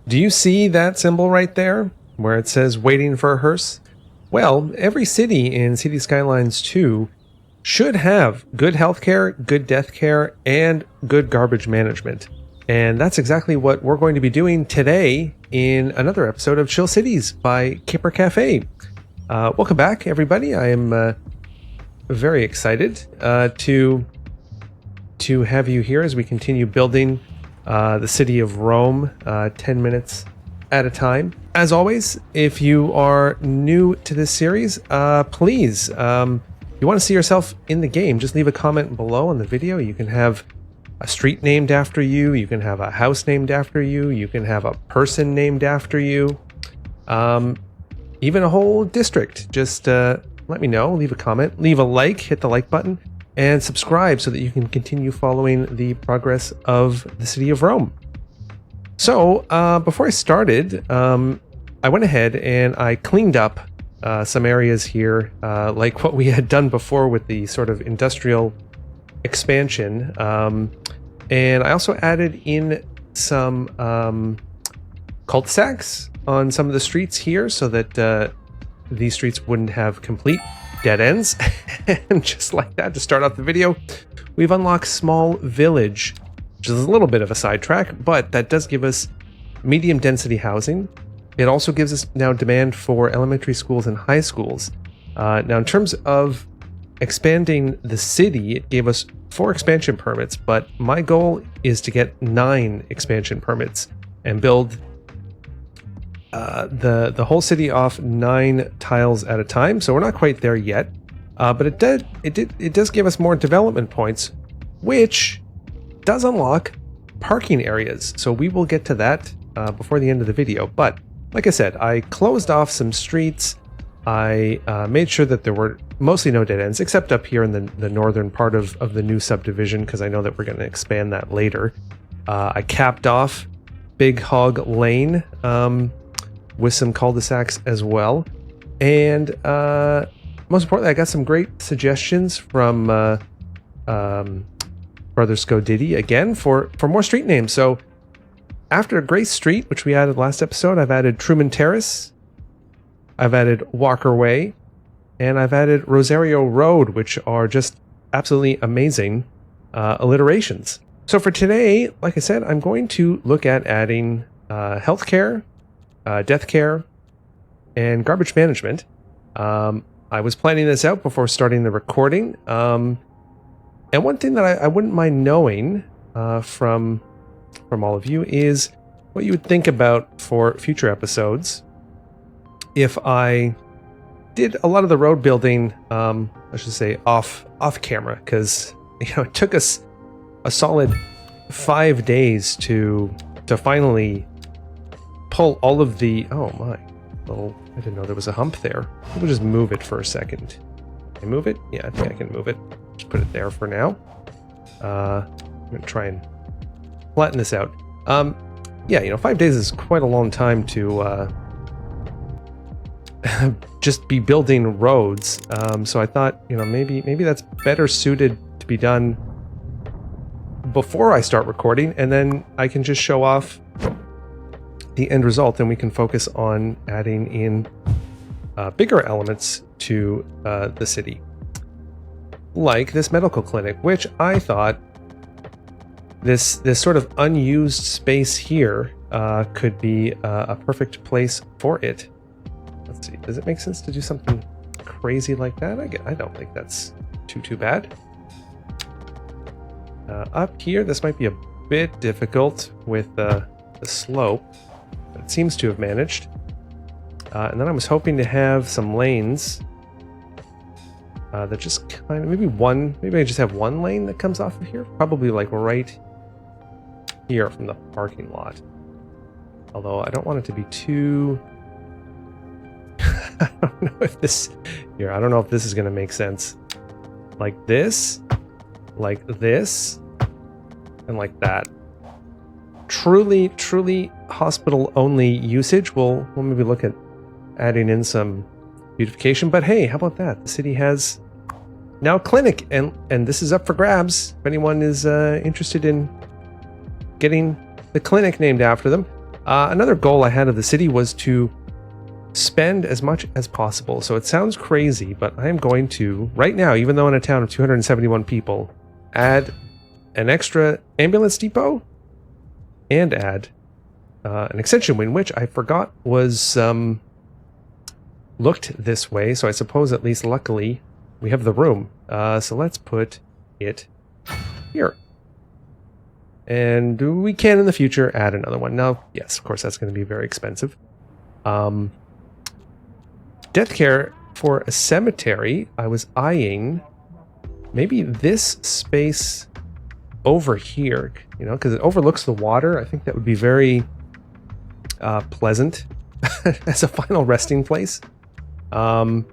Do you see that symbol right there where it says waiting for a hearse? Well, every city in Cities Skylines II should have good healthcare, good death care, and good garbage management. And that's exactly what we're going to be doing today in another episode of Chill Cities by Kipper Cafe. Welcome back, everybody. I am very excited to have you here as we continue building the city of Rome 10 minutes at a time. As always, if you are new to this series, please, if you want to see yourself in the game, just leave a comment below on the video. You can have a street named after you, you can have a house named after you, you can have a person named after you, even a whole district. Just let me know, leave a comment, leave a like, hit the like button, and subscribe so that you can continue following the progress of the city of Rome. So, before I started, I went ahead and I cleaned up some areas here, like what we had done before with the sort of industrial expansion. And I also added in some cul-de-sacs on some of the streets here so that these streets wouldn't have complete dead ends. And just like that, to start off the video, we've unlocked Small Village, which is a little bit of a sidetrack, but that does give us medium density housing. It also gives us now demand for elementary schools and high schools. Now, in terms of expanding the city, it gave us 4 expansion permits, but my goal is to get 9 expansion permits and build the whole city off 9 tiles at a time. So we're not quite there yet, but it does give us more development points, which does unlock parking areas. So we will get to that before the end of the video. But like I said, I closed off some streets. I made sure that there were mostly no dead ends, except up here in the northern part of the new subdivision, because I know that we're going to expand that later. I capped off Big Hog Lane with some cul-de-sacs as well. And most importantly, I got some great suggestions from Brother Scodiddy again for more street names. So after Grace Street, which we added last episode, I've added Truman Terrace, I've added Walker Way, and I've added Rosario Road, which are just absolutely amazing alliterations. So for today, like I said, I'm going to look at adding healthcare, death care, and garbage management. I was planning this out before starting the recording. And one thing that I wouldn't mind knowing from all of you is what you would think about for future episodes if I did a lot of the road building, I should say off camera, because it took us a solid 5 days to finally pull all of the I didn't know there was a hump there. We'll just move it for a second. Can I move it? Yeah, I think I can move it. Just put it there for now. I'm gonna try and flatten this out. Yeah, 5 days is quite a long time to just be building roads. So I thought, maybe that's better suited to be done before I start recording, and then I can just show off the end result, and we can focus on adding in bigger elements to the city. Like this medical clinic, which I thought this sort of unused space here could be a perfect place for it. Let's see, does it make sense to do something crazy like that? I don't think that's too bad. Up here, this might be a bit difficult with the slope, but it seems to have managed. And then I was hoping to have some lanes that just kind of, maybe I just have one lane that comes off of here, probably like right here from the parking lot. Although I don't want it to be too I don't know if this is going to make sense. Like this, and like that. Truly hospital-only usage. We'll maybe look at adding in some beautification. But hey, how about that? The city has now a clinic, and this is up for grabs. If anyone is interested in getting the clinic named after them. Another goal I had of the city was to spend as much as possible. So it sounds crazy, but I am going to, right now, even though in a town of 271 people, add an extra ambulance depot and add an extension wing, which I forgot was looked this way. So I suppose at least luckily we have the room. So let's put it here. And we can in the future add another one. Now, yes, of course, that's going to be very expensive. Death care for a cemetery, I was eyeing maybe this space over here, you know, because it overlooks the water. I think that would be very pleasant as a final resting place. And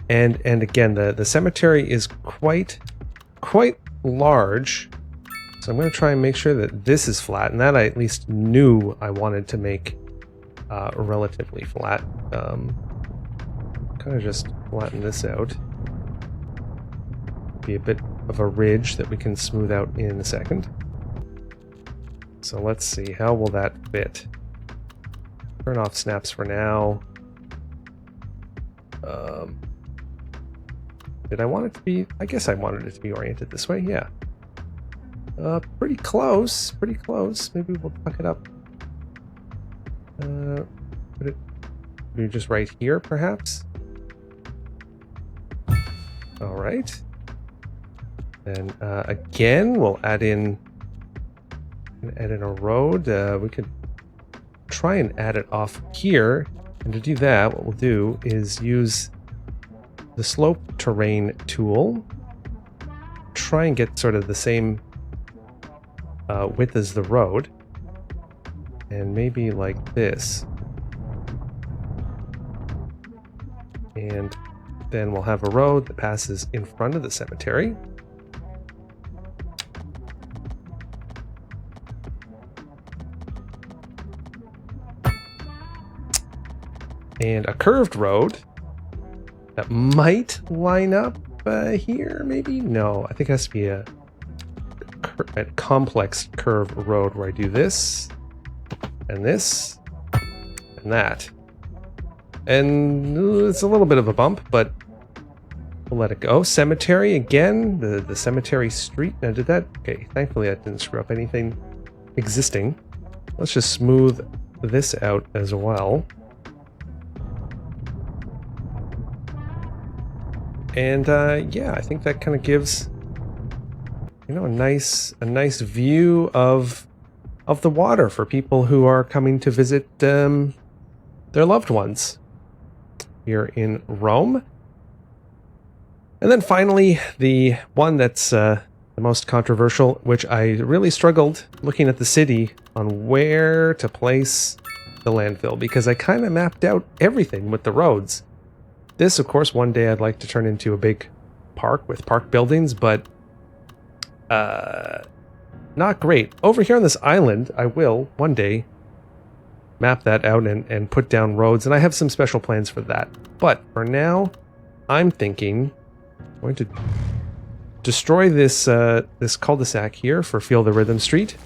again, the cemetery is quite large. So I'm going to try and make sure that this is flat, and that I at least knew I wanted to make relatively flat. Kind of just flatten this out. Be a bit of a ridge that we can smooth out in a second. So let's see, how will that fit? Turn off snaps for now. Did I want it to be? I guess I wanted it to be oriented this way, yeah. Pretty close, pretty close. Maybe we'll tuck it up. Put it maybe just right here, perhaps. All right. Then again, we'll add in a road. We could try and add it off here. And to do that, what we'll do is use the slope terrain tool. Try and get sort of the same width as the road, and maybe like this, and then we'll have a road that passes in front of the cemetery. And a curved road that might line up here, maybe? No, I think it has to be a complex curve road where I do this and this and that, and it's a little bit of a bump, but we'll let it go. Cemetery again, the cemetery street. Now did that? Okay, thankfully that didn't screw up anything existing. Let's just smooth this out as well. And yeah, I think that kind of gives, you know, a nice view of the water for people who are coming to visit their loved ones here in Rome. And then finally, the one that's the most controversial, which I really struggled looking at the city on where to place the landfill, because I kind of mapped out everything with the roads. This, of course, one day I'd like to turn into a big park with park buildings, but not great. Over here on this island, I will one day map that out and put down roads, and I have some special plans for that. But for now, I'm thinking I'm going to destroy this this cul-de-sac here for Feel the Rhythm Street,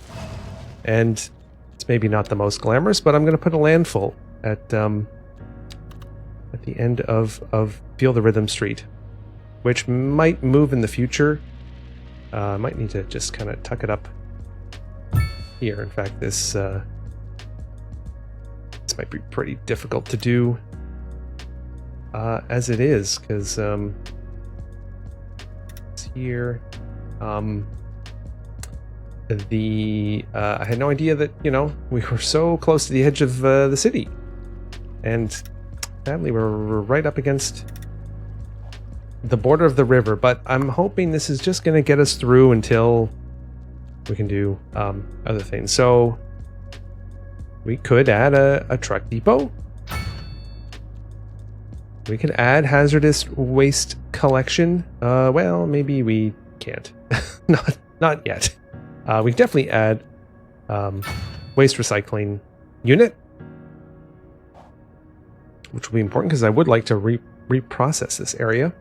and it's maybe not the most glamorous, but I'm going to put a landfill at the end of Feel the Rhythm Street, which might move in the future. I might need to just kind of tuck it up here. In fact, this might be pretty difficult to do as it is, because it's here. I had no idea that, you know, we were so close to the edge of the city, and sadly we're right up against the border of the river, but I'm hoping this is just going to get us through until we can do other things. So we could add a truck depot. We could add hazardous waste collection. Well, maybe we can't. not yet. We definitely add waste recycling unit, which will be important because I would like to reprocess this area.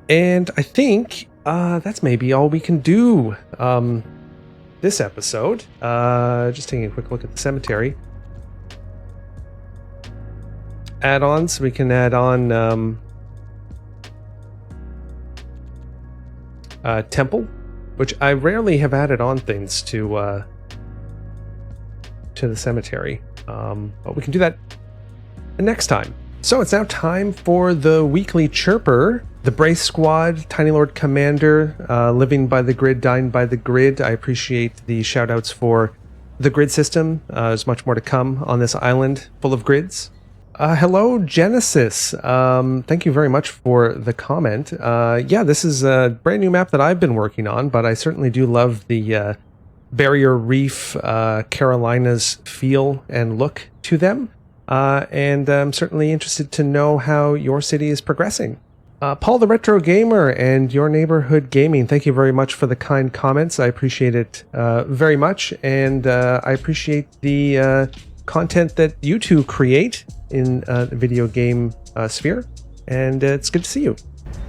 And I think that's maybe all we can do this episode. Just taking a quick look at the cemetery. Add-ons, we can add on temple, which I rarely have added on things to the cemetery, but we can do that next time. So it's now time for the weekly chirper. The Brace Squad, Tiny Lord Commander, Living by the Grid, Dying by the Grid. I appreciate the shout outs for the grid system. There's much more to come on this island full of grids. Hello, Genesis. Thank you very much for the comment. Yeah, this is a brand new map that I've been working on, but I certainly do love the Barrier Reef Carolinas feel and look to them. And I'm certainly interested to know how your city is progressing. Paul the Retro Gamer and Your Neighborhood Gaming, thank you very much for the kind comments. I appreciate it very much, and I appreciate the content that you two create in the video game sphere, and it's good to see you.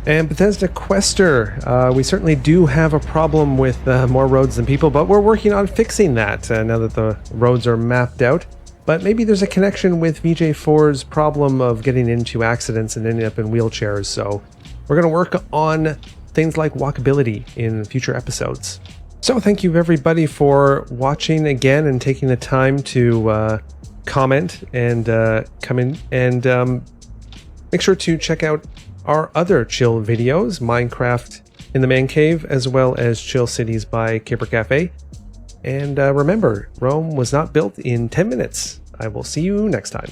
And Bethesda Quester, we certainly do have a problem with more roads than people, but we're working on fixing that now that the roads are mapped out. But maybe there's a connection with VJ4's problem of getting into accidents and ending up in wheelchairs, so we're going to work on things like walkability in future episodes. So thank you everybody for watching again and taking the time to comment and come in, and make sure to check out our other chill videos, Minecraft in the Man Cave, as well as Chill Cities by Caper Cafe. And remember, Rome was not built in 10 minutes. I will see you next time.